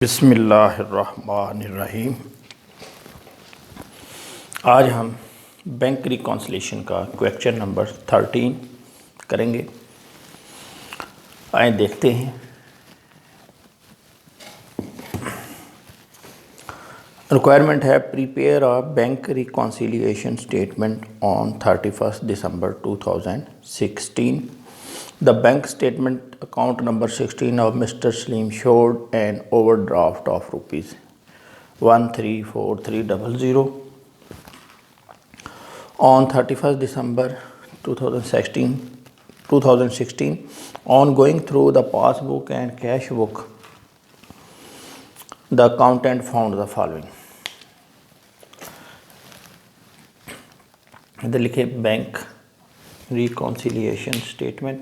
बिस्मिल्लाहिर्रहमानिर्रहीम। आज हम बैंक रिकॉन्सिलेशन का क्वेश्चन नंबर 13 करेंगे। आए देखते हैं। रिक्वायरमेंट है prepare a bank reconciliation statement on 31 December 2016। The bank statement account number 16 of Mr. Slim showed an overdraft of rupees 134300 on 31st December 2016. On going through the passbook and cash book, the accountant found the following. इधर लिखे bank reconciliation statement.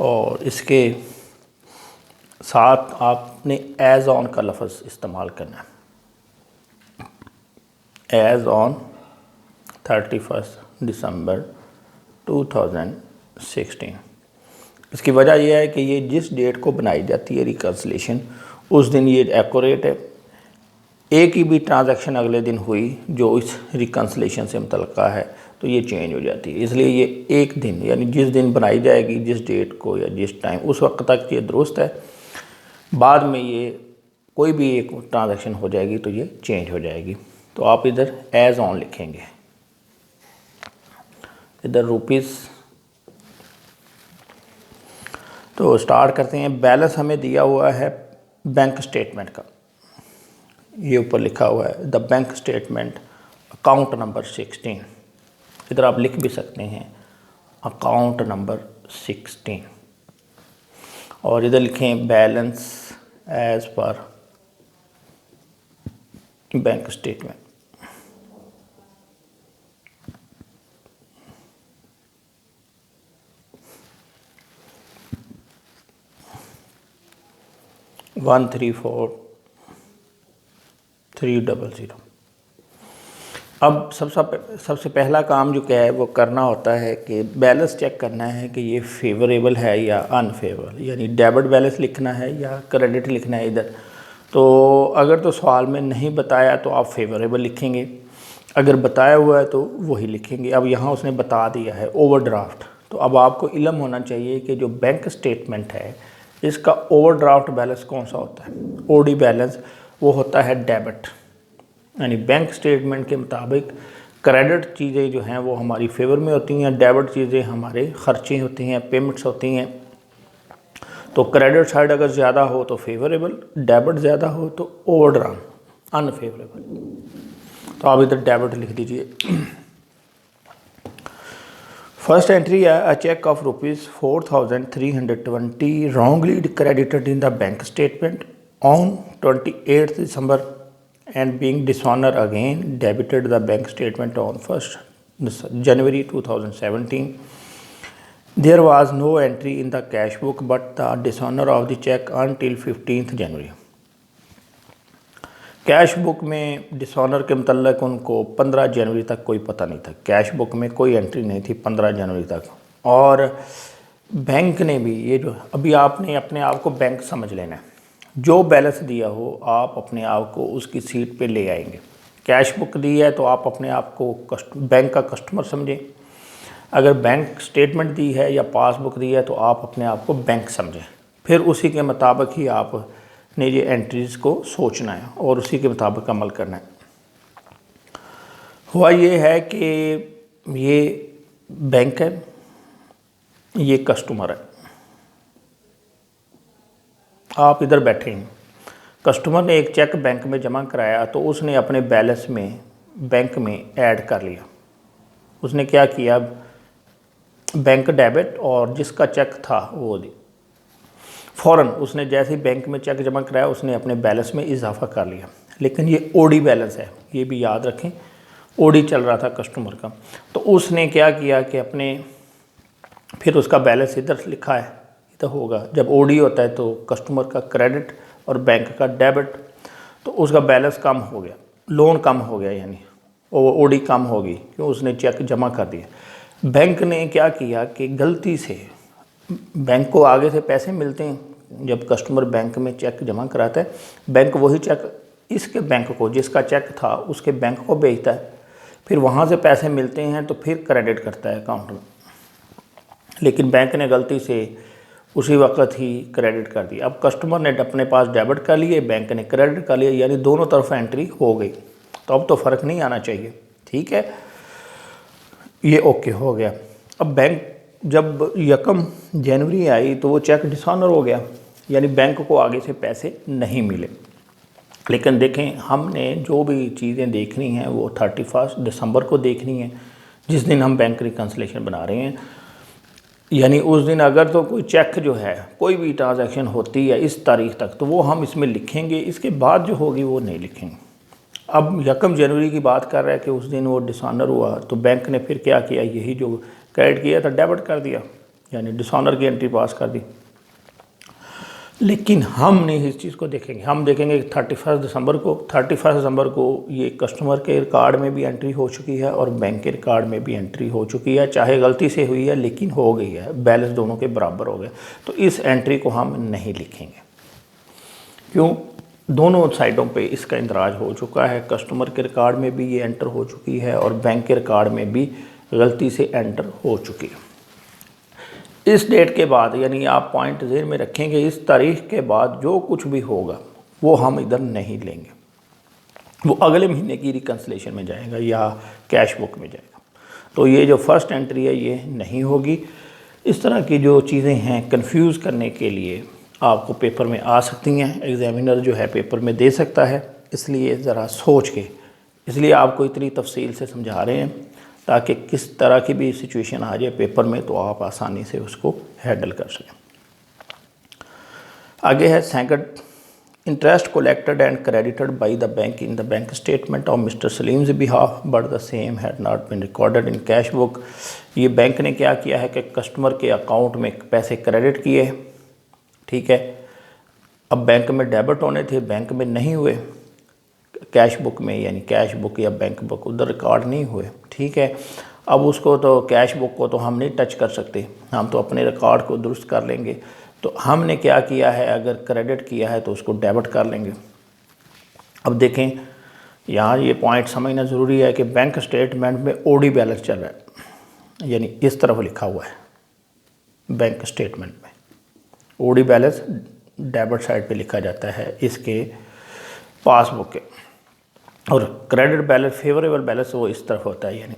और इसके साथ आपने as on का लफ्ज़ इस्तेमाल करना है। As on 31 December 2016। इसकी वजह यह है कि ये जिस डेट को बनाई जाती है रिकन्सिलेशन, उस दिन ये एक्यूरेट है। एक ही भी ट्रांजैक्शन अगले दिन हुई जो इस रिकन्सिलेशन से मुतल्लिक़ है तो ये चेंज हो जाती है। इसलिए ये एक दिन यानी जिस दिन बनाई जाएगी, जिस डेट को या जिस टाइम, उस वक्त तक ये दुरुस्त है। बाद में ये कोई भी एक ट्रांजैक्शन हो जाएगी तो ये चेंज हो जाएगी। तो आप इधर एज ऑन लिखेंगे। इधर रुपीज़। तो स्टार्ट करते हैं। बैलेंस हमें दिया हुआ है बैंक स्टेटमेंट का, ये ऊपर लिखा हुआ है the bank statement account number 16। इधर आप लिख भी सकते हैं अकाउंट नंबर 16 और इधर लिखें बैलेंस एज पर बैंक स्टेटमेंट। वन 134300। अब सबसे पहला काम जो क्या है वो करना होता है कि बैलेंस चेक करना है कि ये फेवरेबल है या अनफेवरेबल, यानी डेबिट बैलेंस लिखना है या क्रेडिट लिखना है इधर। तो अगर तो सवाल में नहीं बताया तो आप फेवरेबल लिखेंगे, अगर बताया हुआ है तो वही लिखेंगे। अब यहाँ उसने बता दिया है ओवरड्राफ्ट, तो अब आपको इल्म होना चाहिए कि जो बैंक स्टेटमेंट है इसका ओवरड्राफ्ट बैलेंस कौन सा होता है। ओडी बैलेंस वो होता है डेबिट, यानी बैंक स्टेटमेंट के मुताबिक क्रेडिट चीज़ें जो हैं वो हमारी फेवर में होती हैं, डेबिट चीज़ें हमारे खर्चे होती हैं, पेमेंट्स होती हैं। तो क्रेडिट साइड अगर ज़्यादा हो तो फेवरेबल, डेबिट ज़्यादा हो तो ओवरड्राफ्ट अनफेवरेबल। तो आप इधर डेबिट लिख दीजिए। फर्स्ट एंट्री है अ check of ₹4320 wrongly credited in the bank statement on 28th December and being dishonor again debited the bank statement on 1st January 2017. There was no entry in the cash book but the dishonor of the check until 15th January. Cash book में dishonour के मतलब उनको 15 जनवरी तक कोई पता नहीं था। Cash book में कोई एंट्री नहीं थी 15 जनवरी तक। और बैंक ने भी ये जो अभी आपने अपने आप को बैंक समझ लेना है, जो बैलेंस दिया हो आप अपने आप को उसकी सीट पे ले आएंगे। कैश बुक दी है तो आप अपने आप को बैंक का कस्टमर समझें, अगर बैंक स्टेटमेंट दी है या पासबुक दी है तो आप अपने आप को बैंक समझें। फिर उसी के मुताबिक ही आपने ये एंट्रीज़ को सोचना है और उसी के मुताबिक अमल करना है। हुआ ये है कि ये बैंक है, ये कस्टमर है। आप इधर बैठे हैं, कस्टमर ने एक चेक बैंक में जमा कराया तो उसने अपने बैलेंस में बैंक में ऐड कर लिया। उसने क्या किया, बैंक डेबिट और जिसका चेक था वो दी। फ़ौरन उसने जैसे ही बैंक में चेक जमा कराया उसने अपने बैलेंस में इजाफा कर लिया। लेकिन ये ओडी बैलेंस है, ये भी याद रखें, ओडी चल रहा था कस्टमर का। तो उसने क्या किया कि अपने फिर उसका बैलेंस इधर लिखा है, इधर होगा। जब ओडी होता है तो कस्टमर का क्रेडिट और बैंक का डेबिट, तो उसका बैलेंस कम हो गया, लोन कम हो गया, यानी ओडी कम होगी क्यों, उसने चेक जमा कर दिया। बैंक ने क्या किया कि गलती से, बैंक को आगे से पैसे मिलते हैं जब कस्टमर बैंक में चेक जमा कराता है, बैंक वही चेक इसके बैंक को, जिसका चेक था उसके बैंक को भेजता है, फिर वहाँ से पैसे मिलते हैं तो फिर क्रेडिट करता है अकाउंट में, लेकिन बैंक ने गलती से उसी वक्त ही क्रेडिट कर दिया। अब कस्टमर ने अपने पास डेबिट कर लिए, बैंक ने क्रेडिट कर लिया, यानी दोनों तरफ एंट्री हो गई। तो अब तो फ़र्क नहीं आना चाहिए, ठीक है, ये ओके हो गया। अब बैंक जब 1 जनवरी आई तो वो चेक डिसऑनर हो गया, यानी बैंक को आगे से पैसे नहीं मिले। लेकिन देखें, हमने जो भी चीज़ें देखनी हैं वो 31 दिसंबर को देखनी है, जिस दिन हम बैंक रिकन्सिलेशन बना रहे हैं। यानी उस दिन अगर तो कोई चेक जो है, कोई भी ट्रांजैक्शन होती है इस तारीख तक, तो वो हम इसमें लिखेंगे, इसके बाद जो होगी वो नहीं लिखेंगे। अब 1 जनवरी की बात कर रहा है कि उस दिन वो डिसऑनर हुआ, तो बैंक ने फिर क्या किया, यही जो क्रेडिट किया था डेबिट कर दिया, यानी डिसऑनर की एंट्री पास कर दी। लेकिन हम नहीं इस चीज़ को देखेंगे, हम देखेंगे 31 दिसंबर को। 31 दिसंबर को ये कस्टमर के रिकॉर्ड में भी एंट्री हो चुकी है और बैंक के रिकॉर्ड में भी एंट्री हो चुकी है, चाहे गलती से हुई है लेकिन हो गई है, बैलेंस दोनों के बराबर हो गए। तो इस एंट्री को हम नहीं लिखेंगे, क्यों, दोनों साइडों पे इसका इंदराज हो चुका है, कस्टमर के रिकॉर्ड में भी ये एंटर हो चुकी है और बैंक के रिकॉर्ड में भी गलती से एंटर हो चुकी है। इस डेट के बाद, यानी आप पॉइंट ज़ेर में रखेंगे, इस तारीख के बाद जो कुछ भी होगा वो हम इधर नहीं लेंगे, वो अगले महीने की रिकन्सिलेशन में जाएगा या कैश बुक में जाएगा। तो ये जो फर्स्ट एंट्री है ये नहीं होगी। इस तरह की जो चीज़ें हैं कंफ्यूज करने के लिए आपको पेपर में आ सकती हैं, एग्जामिनर जो है पेपर में दे सकता है, इसलिए ज़रा सोच के, इसलिए आपको इतनी तफसील से समझा रहे हैं ताकि किस तरह की भी सिचुएशन आ जाए पेपर में तो आप आसानी से उसको हैंडल कर सकें। आगे है second, interest collected and credited by the bank in the bank statement of mister Salim's behalf but the same had not been recorded in cash book. ये बैंक ने क्या किया है कि कस्टमर के अकाउंट में पैसे क्रेडिट किए, ठीक है, अब बैंक में डेबिट होने थे, बैंक में नहीं हुए, कैश बुक में, यानी कैश बुक या बैंक बुक उधर रिकॉर्ड नहीं हुए, ठीक है। अब उसको तो कैश बुक को तो हम नहीं टच कर सकते, हम तो अपने रिकॉर्ड को दुरुस्त कर लेंगे। तो हमने क्या किया है, अगर क्रेडिट किया है तो उसको डेबिट कर लेंगे। अब देखें, यहाँ ये पॉइंट समझना ज़रूरी है कि बैंक स्टेटमेंट में ओडी बैलेंस चल रहा है, यानी इस तरफ लिखा हुआ है बैंक स्टेटमेंट में, ओडी बैलेंस डेबिट साइड पे लिखा जाता है इसके पासबुक के, और क्रेडिट बैलेंस फेवरेबल बैलेंस वो इस तरफ होता है। यानी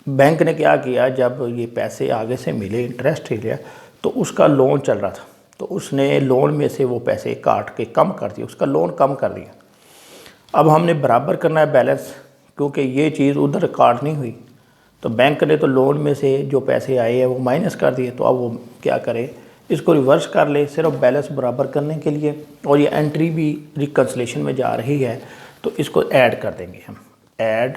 बैंक ने क्या किया, जब ये पैसे आगे से मिले, इंटरेस्ट लिया, तो उसका लोन चल रहा था, तो उसने लोन में से वो पैसे काट के कम कर दिए, उसका लोन कम कर दिया। अब हमने बराबर करना है बैलेंस, क्योंकि ये चीज़ उधर रिकॉर्ड नहीं हुई, तो बैंक ने तो लोन में से जो पैसे आए हैं वो माइनस कर दिए। तो अब वो क्या करे, इसको रिवर्स कर ले सिर्फ बैलेंस बराबर करने के लिए, और ये एंट्री भी रिकन्सिलेशन में जा रही है तो इसको ऐड कर देंगे हम, ऐड,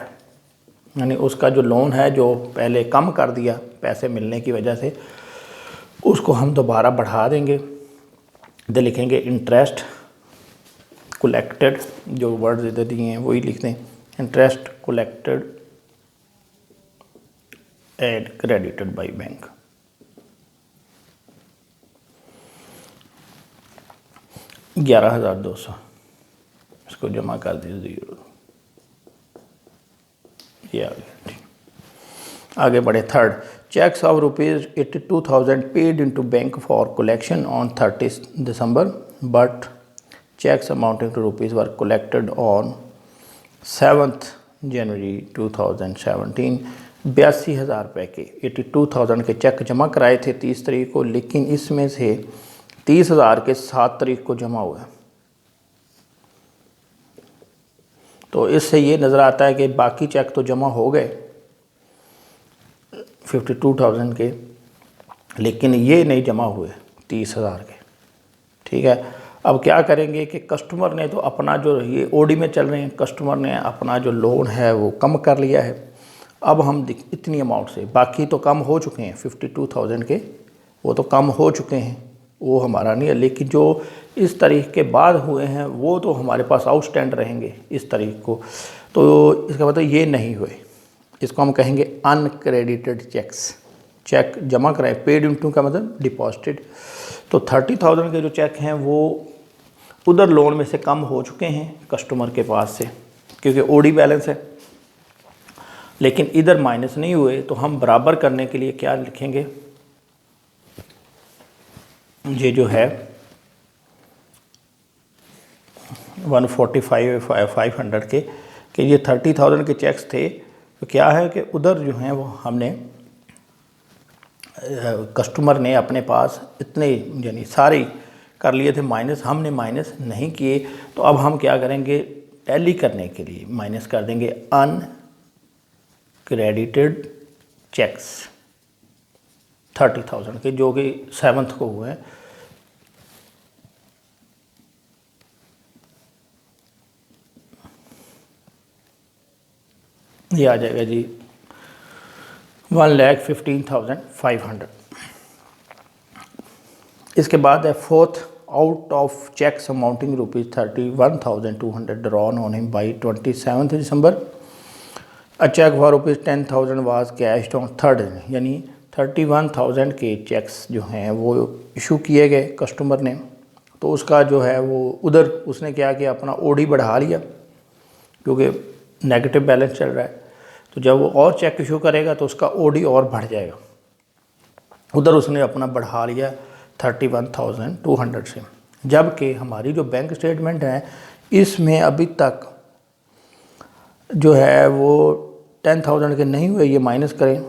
यानी उसका जो लोन है जो पहले कम कर दिया पैसे मिलने की वजह से, उसको हम दोबारा बढ़ा देंगे। इधर लिखेंगे इंटरेस्ट कलेक्टेड, जो वर्ड्स इधर दिए हैं वही लिख दें, interest collected and credited by bank. $11,200 इसको जमा कर दीजिए, ये आ गया। आगे बढ़े, third, cheques of ₹82,000 paid into bank for collection on 30 December but cheques amounting to rupees were collected on 7 January 2017। 82,000 रुपये के 82,000 के चेक जमा कराए थे 30 तारीख को, लेकिन इसमें से 30,000 के 7 तारीख को जमा हुआ। तो इससे ये नज़र आता है कि बाकी चेक तो जमा हो गए 52,000 के, लेकिन ये नहीं जमा हुए 30,000 के, ठीक है। अब क्या करेंगे कि कस्टमर ने तो अपना जो, ये ओडी में चल रहे हैं, कस्टमर ने अपना जो लोन है वो कम कर लिया है। अब हम इतनी अमाउंट से, बाकी तो कम हो चुके हैं 52,000 के, वो तो कम हो चुके हैं, वो हमारा नहीं है। लेकिन जो इस तारीख के बाद हुए हैं वो तो हमारे पास आउटस्टैंड रहेंगे इस तारीख को, तो इसका मतलब ये नहीं हुए। इसको हम कहेंगे अनक्रेडिटेड चेक्स। चेक जमा कराए, पेड इनटू का मतलब डिपॉजिटेड। तो 30,000 के जो चेक हैं वो उधर लोन में से कम हो चुके हैं कस्टमर के पास से, क्योंकि ओडी बैलेंस है, लेकिन इधर माइनस नहीं हुए। तो हम बराबर करने के लिए क्या लिखेंगे, ये जो है 145,500 के कि ये 30,000 के चेक्स थे। तो क्या है कि उधर जो हैं वो हमने कस्टमर ने अपने पास इतने यानी सारे कर लिए थे माइनस, हमने माइनस नहीं किए। तो अब हम क्या करेंगे, टैली करने के लिए माइनस कर देंगे अनक्रेडिटेड चेक्स 30,000 के, जो कि 7th को हुए हैं। ये आ जाएगा जी 1,15,500। इसके बाद है 4th, out of cheques amounting ₹31,200 drawn on him by 27 December. A cheque for ₹10,000 was cashed on 3rd, यानी 31,000 के चेक्स जो हैं वो इशू किए गए कस्टमर ने। तो उसका जो है वो उधर उसने क्या किया, अपना ओडी बढ़ा लिया क्योंकि नेगेटिव बैलेंस चल रहा है। तो जब वो और चेक इशू करेगा तो उसका ओडी और बढ़ जाएगा। उधर उसने अपना बढ़ा लिया 31,200 से। जबकि हमारी जो बैंक स्टेटमेंट है इसमें अभी तक जो है वो 10,000 के नहीं हुए, ये माइनस करें।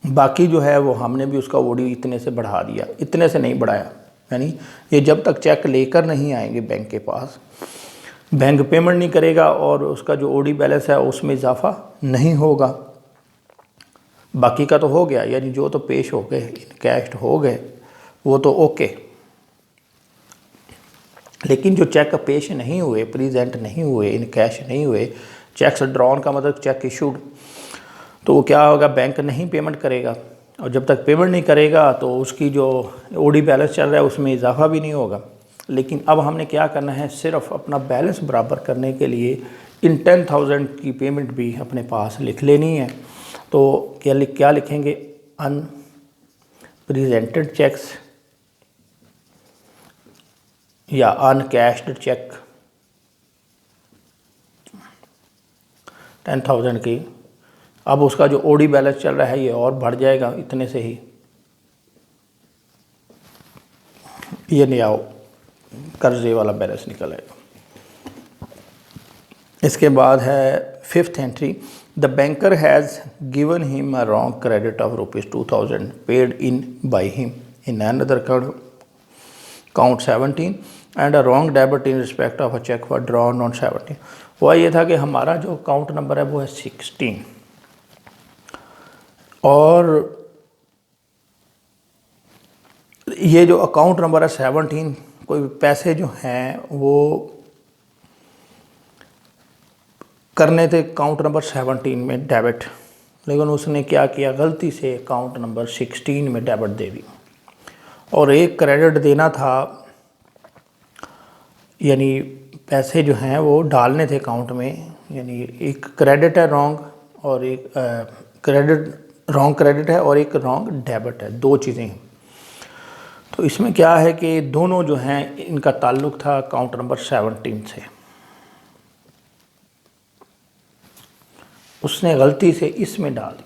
बाकी जो है वो हमने भी उसका ओडी इतने से बढ़ा दिया, इतने से नहीं बढ़ाया। यानी ये जब तक चेक लेकर नहीं आएंगे बैंक के पास, बैंक पेमेंट नहीं करेगा और उसका जो ओडी बैलेंस है उसमें इजाफा नहीं होगा। बाकी का तो हो गया, यानी जो तो पेश हो गए, कैश हो गए, वो तो ओके। लेकिन जो चेक पेश नहीं हुए, प्रेजेंट नहीं हुए, इन कैश नहीं हुए, चेक्स ड्रॉन का मतलब चेक इशूड, तो वो क्या होगा, बैंक नहीं पेमेंट करेगा। और जब तक पेमेंट नहीं करेगा तो उसकी जो ओडी बैलेंस चल रहा है उसमें इजाफा भी नहीं होगा। लेकिन अब हमने क्या करना है, सिर्फ अपना बैलेंस बराबर करने के लिए इन 10,000 की पेमेंट भी अपने पास लिख लेनी है। तो क्या लिखेंगे, अनप्रेजेंटेड चेक्स या अनकैश्ड चेक 10,000 की। अब उसका जो ओडी बैलेंस चल रहा है ये और बढ़ जाएगा इतने से ही, ये नहीं आओ कर्जे वाला बैलेंस निकल आएगा। इसके बाद है 5th entry, the banker has given him a wrong credit of ₹2,000 paid in by him in another account 17 and a wrong debit in respect of a cheque for drawn on 17। हुआ ये था कि हमारा जो अकाउंट नंबर है वो है 16 और ये जो अकाउंट नंबर है 17, कोई पैसे जो हैं वो करने थे अकाउंट नंबर 17 में डेबिट, लेकिन उसने क्या किया, गलती से अकाउंट नंबर 16 में डेबिट दे दी। और एक क्रेडिट देना था, यानी पैसे जो हैं वो डालने थे अकाउंट में, यानी एक क्रेडिट है रॉन्ग और एक रॉन्ग क्रेडिट है और एक रॉन्ग डेबिट है, दो चीज़ें हैं। तो इसमें क्या है कि दोनों जो हैं इनका ताल्लुक था अकाउंट नंबर 17 से। उसने गलती से इसमें डाल दी।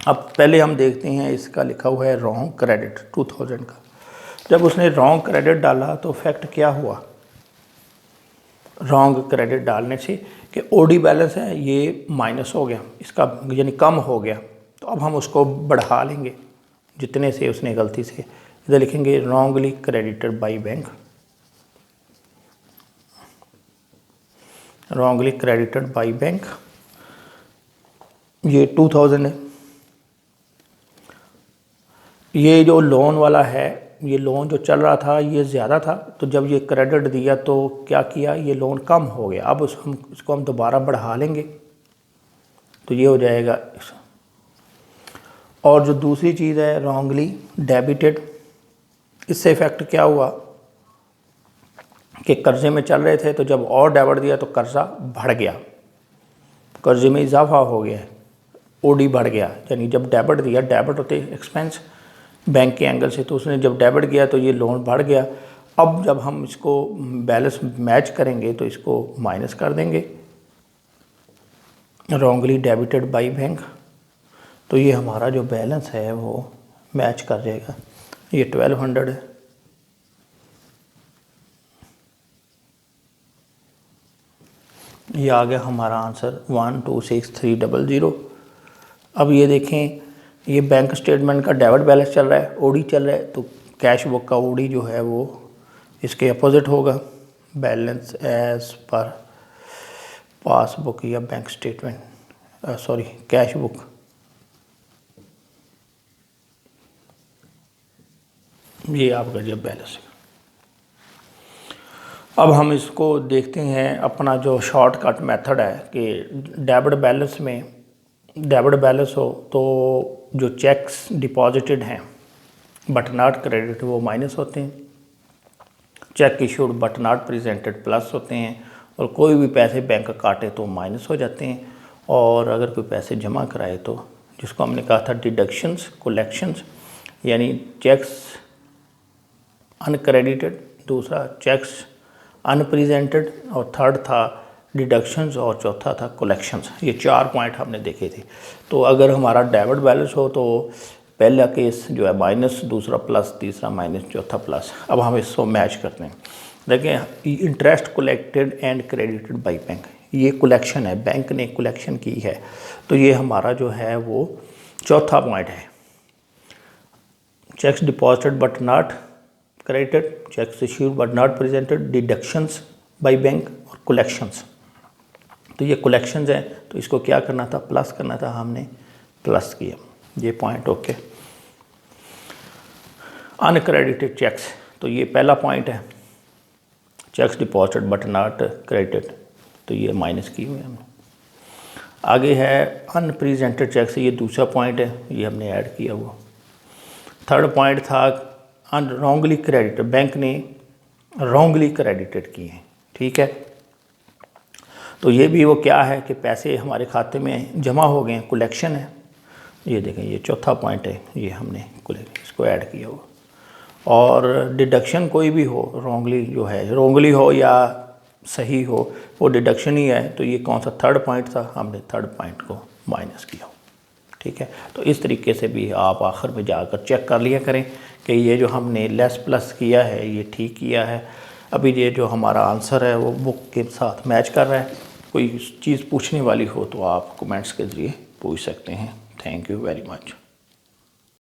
अब पहले हम देखते हैं, इसका लिखा हुआ है रॉन्ग क्रेडिट 2000 का। जब उसने रॉन्ग क्रेडिट डाला तो इफेक्ट क्या हुआ, रॉन्ग क्रेडिट डालने से कि ओडी बैलेंस है ये माइनस हो गया, इसका यानी कम हो गया। तो अब हम उसको बढ़ा लेंगे जितने से उसने गलती से, इधर लिखेंगे wrongly credited by bank, wrongly credited by bank, ये 2000 है। ये जो लोन वाला है, ये लोन जो चल रहा था ये ज़्यादा था, तो जब ये क्रेडिट दिया तो क्या किया, ये लोन कम हो गया। अब इसको हम दोबारा बढ़ा लेंगे तो ये हो जाएगा और जो दूसरी चीज़ है रॉन्गली डेबिटेड, इससे इफ़ेक्ट क्या हुआ कि कर्जे में चल रहे थे तो जब और डेबिट दिया तो कर्जा बढ़ गया, कर्जे में इजाफा हो गया, ओडी बढ़ गया। यानी जब डेबिट दिया, डेबिट होते एक्सपेंस बैंक के एंगल से, तो उसने जब डेबिट किया तो ये लोन बढ़ गया। अब जब हम इसको बैलेंस मैच करेंगे तो इसको माइनस कर देंगे, रॉन्गली डेबिटेड बाय बैंक, तो ये हमारा जो बैलेंस है वो मैच कर जाएगा। ये 1200 है, ये आ गया हमारा आंसर 126300। अब ये देखें, ये बैंक स्टेटमेंट का डेबिट बैलेंस चल रहा है, ओडी चल रहा है, तो कैश बुक का ओडी जो है वो इसके अपोजिट होगा, बैलेंस एज पर पासबुक या bank statement, sorry cash book. ये आपका जब बैलेंस है। अब हम इसको देखते हैं, अपना जो शॉर्टकट मेथड है कि डेबिट बैलेंस में, डेबिट बैलेंस हो तो जो चेक्स डिपॉजिटेड हैं बट नॉट क्रेडिट वो माइनस होते हैं, check issued but not presented plus होते हैं, और कोई भी पैसे बैंक काटे तो माइनस हो जाते हैं, और अगर कोई पैसे जमा कराए तो, जिसको हमने कहा था डिडक्शंस कलेक्शंस, यानी चेक्स अनक्रेडिटेड, दूसरा चेक्स अनप्रेजेंटेड, और थर्ड था डिडक्शंस, और चौथा था कलेक्शंस। ये 4 पॉइंट हमने देखे थे। तो अगर हमारा डेबिट बैलेंस हो तो पहला केस जो है माइनस, दूसरा प्लस, तीसरा माइनस, चौथा प्लस। अब हम इसको मैच करते हैं। देखिए, interest collected and credited by bank, ये कलेक्शन है, बैंक ने कलेक्शन की है, तो ये हमारा जो है वो चौथा पॉइंट है। Checks deposited but not credited, checks issued but not presented, deductions by bank, और कलेक्शंस। तो ये कलेक्शंस है, तो इसको क्या करना था, प्लस करना था, हमने प्लस किया। ये पॉइंट ओके। अनक्रेडिटेड चेक्स, तो ये पहला पॉइंट है, checks deposited but not credited, तो ये माइनस किए हुए हमने। आगे है अनप्रेजेंटेड चेक्स, ये दूसरा पॉइंट है, ये हमने ऐड किया हुआ। थर्ड पॉइंट था रॉन्गली क्रेडिटेड, बैंक ने रॉन्गली क्रेडिटेड किए हैं, ठीक है। तो ये भी वो क्या है कि पैसे हमारे खाते में जमा हो गए हैं, कलेक्शन है। ये देखें, ये चौथा पॉइंट है, ये हमने इसको ऐड किया हुआ। और डिडक्शन कोई भी हो, रॉन्गली जो है, रॉन्गली हो या सही हो, वो डिडक्शन ही है, तो ये कौन सा थर्ड पॉइंट था, हमने थर्ड पॉइंट को माइनस किया, ठीक है। तो इस तरीके से भी आप आखिर में जाकर चेक कर लिया करें कि ये जो हमने लेस प्लस किया है ये ठीक किया है। अभी ये जो हमारा आंसर है वो बुक के साथ मैच कर रहा है। कोई चीज़ पूछने वाली हो तो आप कमेंट्स के ज़रिए पूछ सकते हैं। Thank you very much.